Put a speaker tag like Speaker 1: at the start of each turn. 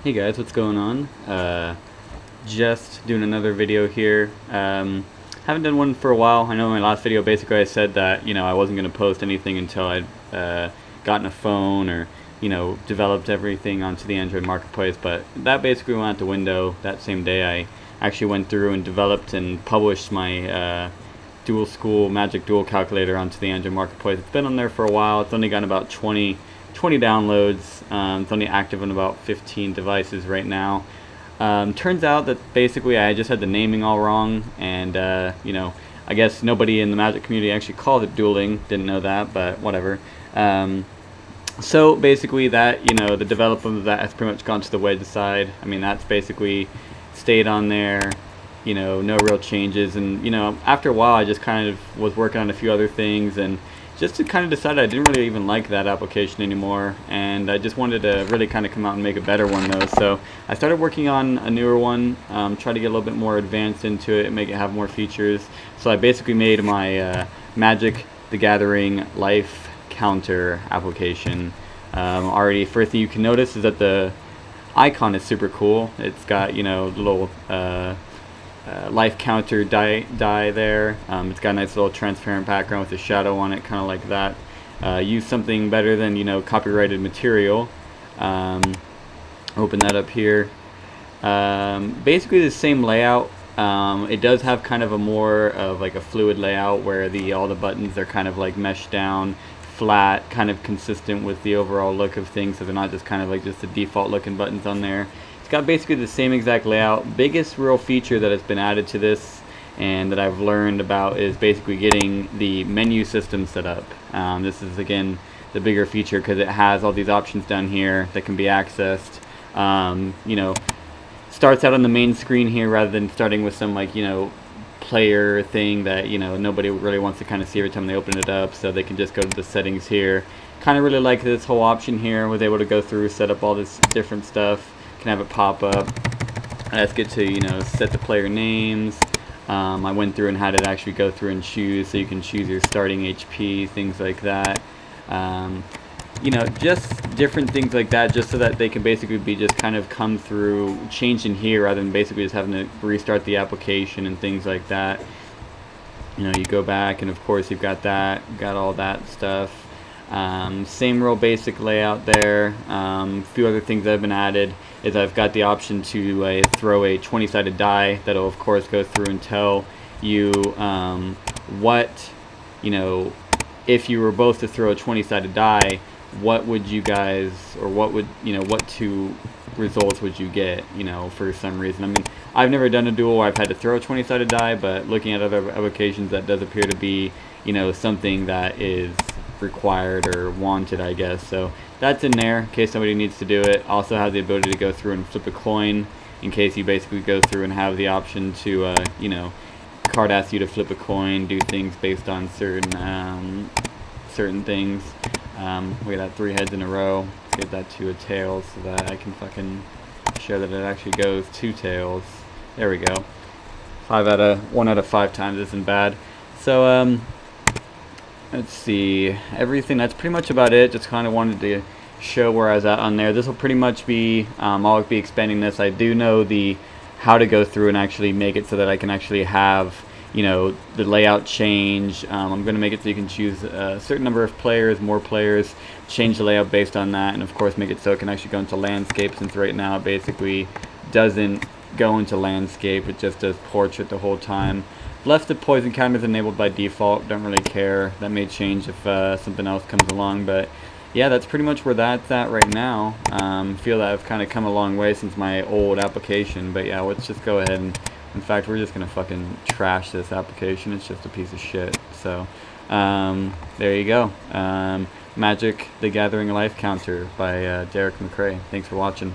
Speaker 1: Hey guys, what's going on? Just doing another video here. Haven't done one for a while. I know in my last video basically I said that, I wasn't going to post anything until I'd gotten a phone or, developed everything onto the Android marketplace, but that basically went out the window. That same day I actually went through and developed and published my dual school magic dual calculator onto the Android marketplace. It's been on there for a while. It's only got about 20 downloads. It's only active on about 15 devices right now. Turns out that basically I just had the naming all wrong, and I guess nobody in the magic community actually called it dueling. Didn't know that, but whatever. So basically that, the development of that has pretty much gone to the wayside. I mean, that's basically stayed on there, no real changes. And, after a while I just kind of was working on a few other things, and just to kind of decide I didn't really even like that application anymore, and I just wanted to really kind of come out and make a better one though. So I started working on a newer one, try to get a little bit more advanced into it and make it have more features. So I basically made my Magic the Gathering life counter application. Already, first thing you can notice is that the icon is super cool. It's got, little life counter die there. It's got a nice little transparent background with a shadow on it, kind of like that. Use something better than copyrighted material. Open that up here. Basically the same layout. It does have kind of a more of like a fluid layout where all the buttons are kind of like meshed down flat, kind of consistent with the overall look of things, so they're not just kind of like just the default looking buttons on there. It's got basically the same exact layout. Biggest real feature that has been added to this and that I've learned about is basically getting the menu system set up. This is again the bigger feature because it has all these options down here that can be accessed. Starts out on the main screen here rather than starting with some player thing that nobody really wants to kind of see every time they open it up, so they can just go to the settings here. Kind of really like this whole option here. Was able to go through, set up all this different stuff, can have it pop up. Let's get to set the player names. I went through and had it actually go through and choose, so you can choose your starting HP, things like that. Just different things like that, just so that they can basically be just kind of come through, change in here rather than basically just having to restart the application and things like that. You go back and of course you've got all that stuff. Same real basic layout there. A few other things that have been added is I've got the option to throw a 20-sided die that'll of course go through and tell you if you were both to throw a 20-sided die, what would you guys, or what two results would you get, for some reason. I mean, I've never done a duel where I've had to throw a 20-sided die, but looking at other applications, that does appear to be, something that is required or wanted, I guess. So that's in there in case somebody needs to do it. Also have the ability to go through and flip a coin in case you basically go through and have the option to, card asks you to flip a coin, do things based on certain things. We got 3 heads in a row. Let's get that to a tails so that I can fucking show that it actually goes 2 tails. There we go. 1 out of 5 times isn't bad. So let's see. Everything, that's pretty much about it. Just kind of wanted to show where I was at on there. This will pretty much be, I'll be expanding this. I do know how to go through and actually make it so that I can actually have the layout change. I'm going to make it so you can choose a certain number of players, more players, change the layout based on that, and of course make it so it can actually go into landscape, since right now it basically doesn't go into landscape, it just does portrait the whole time. Left the poison counters enabled by default, don't really care. That may change if something else comes along, but yeah, that's pretty much where that's at right now. Feel that I've kind of come a long way since my old application, but yeah, let's just go ahead and, in fact, we're just gonna fucking trash this application. It's just a piece of shit. So there you go. Magic the Gathering Life Counter by Derek McRae. Thanks for watching.